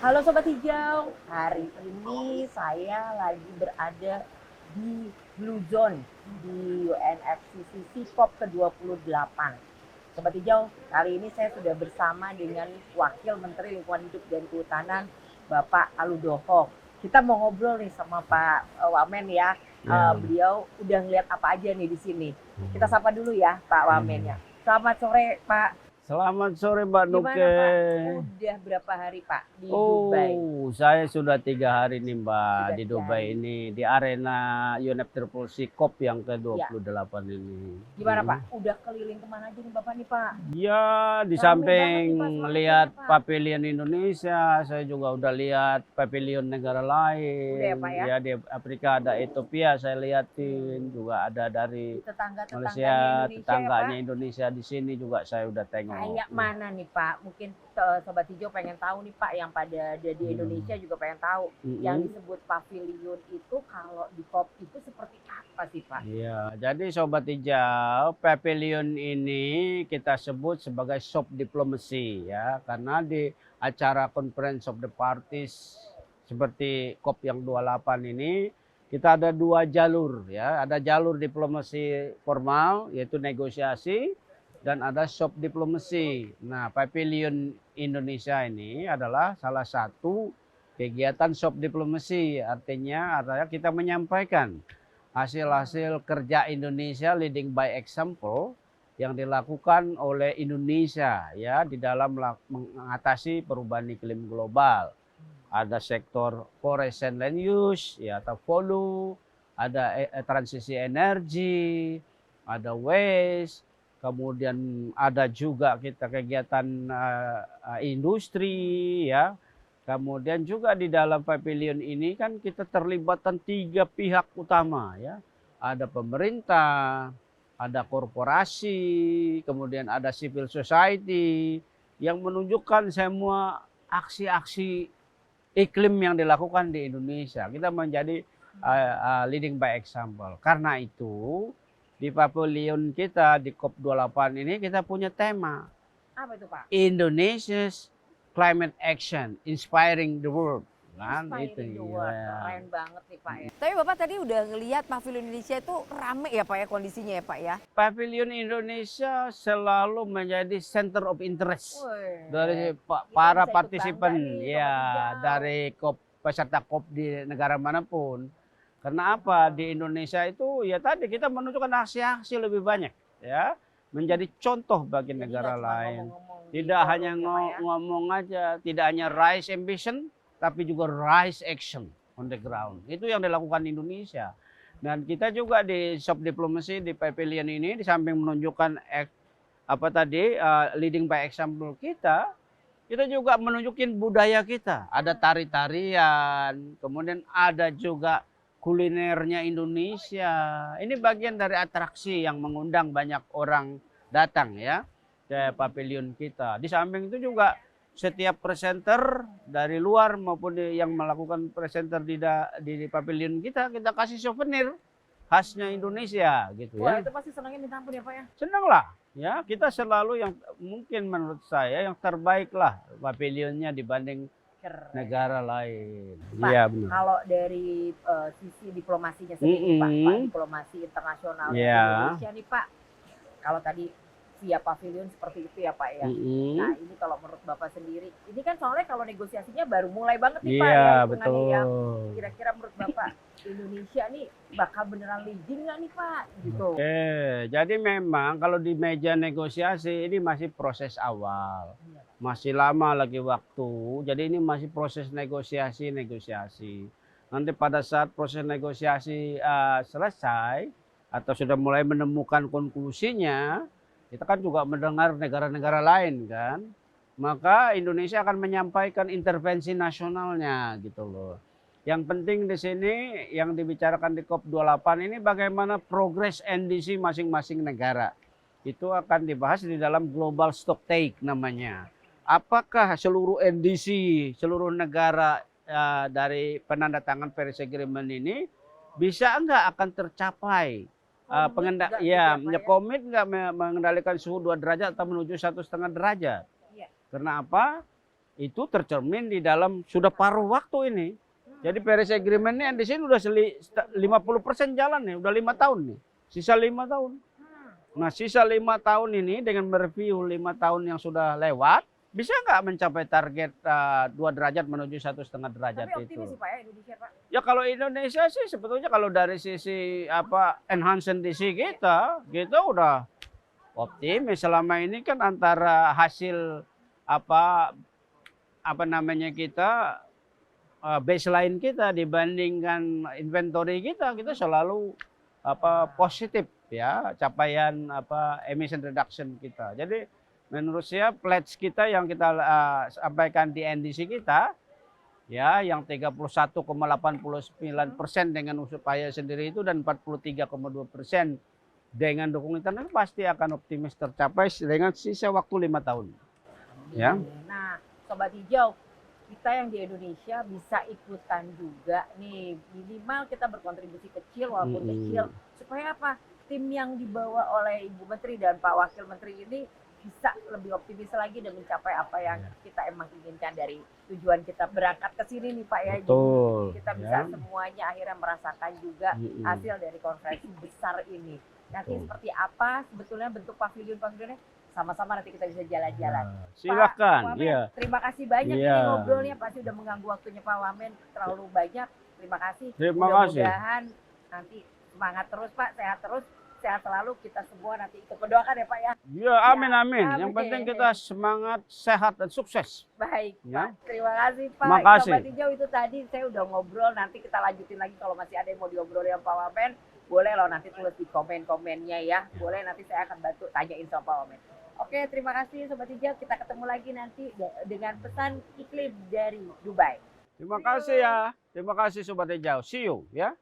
Halo Sobat Hijau, hari ini saya lagi berada di Blue Zone di UNFCCC COP ke-28. Sobat Hijau, kali ini saya sudah bersama dengan Wakil Menteri Lingkungan Hidup dan Kehutanan Bapak Aludoho. Kita mau ngobrol nih sama Pak Wamen ya. Ya. Beliau udah ngeliat apa aja nih di sini. Kita sapa dulu ya Pak Wamen ya. Selamat sore Pak. Selamat sore Mbak Gimana Nuke. Pak? Udah berapa hari Pak di Dubai? Saya sudah 3 hari nih Mbak Sudah di 3 Dubai hari. ini di arena UNFCCC COP yang Ya. ke-28 ini. Gimana Pak? Udah keliling kemana aja nih Bapak nih Pak? Ya, di Rame samping banget nih, Pak, suasananya, lihat Pak. pavilion Indonesia, saya juga udah lihat pavilion negara lain. Udah ya, Pak, ya? Di Afrika ada Ethiopia, saya lihatin juga ada dari Tetangga-tetangganya Malaysia, Indonesia tetangganya ya Pak? Indonesia di sini juga saya udah tengok. Kayak mana nih Pak? Mungkin Sobat Hijau pengen tahu nih Pak, yang pada ada di Indonesia juga pengen tahu. Yang disebut pavilion itu kalau di COP itu seperti apa sih Pak? Iya, jadi Sobat Hijau, pavilion ini kita sebut sebagai soft diplomacy ya, karena di acara Conference of the Parties seperti COP yang 28 ini kita ada 2 jalur ya, ada jalur diplomasi formal yaitu negosiasi dan ada soft diplomacy. Nah, pavilion Indonesia ini adalah salah satu kegiatan soft diplomacy, artinya adalah kita menyampaikan hasil-hasil kerja Indonesia leading by example yang dilakukan oleh Indonesia ya di dalam mengatasi perubahan iklim global. Ada sektor forest and land use ya atau FOLU, ada transisi energi, ada waste, kemudian ada juga kita kegiatan industri ya. Kemudian juga di dalam pavilion ini kan kita terlibatkan 3 pihak utama ya. Ada pemerintah, ada korporasi, kemudian ada civil society yang menunjukkan semua aksi-aksi iklim yang dilakukan di Indonesia. Kita menjadi leading by example. Karena itu di pavilion kita di COP28 ini kita punya tema. Apa itu Pak? Indonesia's Climate Action, Inspiring the World. Kan itu Inspiring the world. ya. Keren banget nih Pak ya. Tapi Bapak tadi udah ngelihat pavilion Indonesia itu rame ya Pak ya kondisinya ya Pak ya? Pavilion Indonesia selalu menjadi center of interest Wih, dari kita para bisa ikut partisipan bangga nih, ya, Sobat Hijau. dari COP peserta COP di negara manapun. Karena apa? Di Indonesia itu ya tadi kita menunjukkan aksi-aksi lebih banyak ya, menjadi contoh bagi Jadi negara nggak cuma lain. ngomong-ngomong di Tidak forum hanya ya, Pak ya? ngomong aja, tidak hanya rise ambition, tapi juga rise action on the ground. Itu yang dilakukan Indonesia. Dan kita juga di soft diplomacy di pavilion ini di samping menunjukkan leading by example kita juga menunjukin budaya kita. Ada tari-tarian, kemudian ada juga kulinernya Indonesia. Ini bagian dari atraksi yang mengundang banyak orang datang ya ke pavilion kita. Di samping itu juga setiap presenter dari luar maupun yang melakukan presenter di pavilion kita kasih souvenir khasnya Indonesia gitu Wah ya. itu pasti senangnya minta ampun ya Pak ya? Senang lah ya, kita selalu yang mungkin menurut saya yang terbaik lah pavilionnya dibanding Keren. negara lain. Pak, Iya benar. kalau dari sisi diplomasinya sendiri Pak, diplomasi internasional Iya. Indonesia nih Pak, kalau tadi via pavilion seperti itu ya Pak ya. Nah ini kalau menurut Bapak sendiri, ini kan soalnya kalau negosiasinya baru mulai banget nih Pak Iya ya hitungannya betul. ya. Kira-kira menurut Bapak Indonesia nih bakal beneran leading nggak nih Pak? Gitu. Oke, jadi memang kalau di meja negosiasi ini masih proses awal. Iya. Masih lama lagi waktu, jadi ini masih proses negosiasi. Nanti pada saat proses negosiasi selesai atau sudah mulai menemukan konklusinya, kita kan juga mendengar negara-negara lain kan, maka Indonesia akan menyampaikan intervensi nasionalnya gitu loh. Yang penting di sini yang dibicarakan di COP28 ini bagaimana progres NDC masing-masing negara. Itu akan dibahas di dalam Global Stocktake namanya. Apakah seluruh NDC, seluruh negara dari penandatangan Paris Agreement ini bisa enggak akan tercapai? Komit nggak mengendalikan suhu 2 derajat atau menuju 1,5 derajat. Iya. Karena apa? itu tercermin di dalam sudah paruh waktu ini. Jadi Paris Agreement ini di sini udah 50% jalan nih, udah 5 tahun nih. Sisa 5 tahun. Nah, sisa 5 tahun ini dengan mereview 5 tahun yang sudah lewat, bisa nggak mencapai target 2 derajat menuju 1,5 derajat Tapi itu? optimis sih Pak ya Indonesia Pak. Ya kalau Indonesia sih sebetulnya kalau dari sisi enhance NDC kita udah optimis. Selama ini kan antara hasil apa namanya kita baseline kita dibandingkan inventory kita selalu positif ya capaian emission reduction kita. Jadi menurut saya pledge kita yang kita sampaikan di NDC kita ya yang 31,89% dengan upaya sendiri itu dan 43,2% dengan dukungan internal pasti akan optimis tercapai dengan sisa waktu 5 tahun. Ya. Nah, Sobat Hijau, kita yang di Indonesia bisa ikutan juga nih, minimal kita berkontribusi kecil walaupun kecil, supaya apa? Tim yang dibawa oleh Ibu Menteri dan Pak Wakil Menteri ini bisa lebih optimis lagi dan mencapai apa yang kita emang inginkan dari tujuan kita berangkat ke sini nih Pak ya. Betul. Jadi kita bisa semuanya akhirnya merasakan juga hasil dari konferensi besar ini. Nanti seperti apa sebetulnya bentuk pavilion-pavilionnya, sama-sama nanti kita bisa jalan-jalan. Silakan. Pak Wamen, Iya. terima kasih banyak ini ngobrolnya, pasti udah mengganggu waktunya Pak Wamen terlalu banyak. Terima kasih. Terima kasih. Mudah-mudahan nanti semangat terus Pak, sehat terus, sehat selalu, kita semua nanti ikut mendoakan ya Pak ya. Ya, amin amin. Yang penting kita semangat, sehat dan sukses. Baik Ya. Pak, terima kasih Pak. Makasih. Sobat Hijau itu tadi saya udah ngobrol, nanti kita lanjutin lagi kalau masih ada yang mau diobrolin sama Pak Wamen. Boleh loh nanti tulis di komen-komennya ya. Boleh nanti saya akan bantu tanyain sama Pak Wamen. Oke, terima kasih Sobat Hijau. Kita ketemu lagi nanti dengan pesan iklim dari Dubai. Terima kasih ya. Terima kasih Sobat Hijau. See you ya.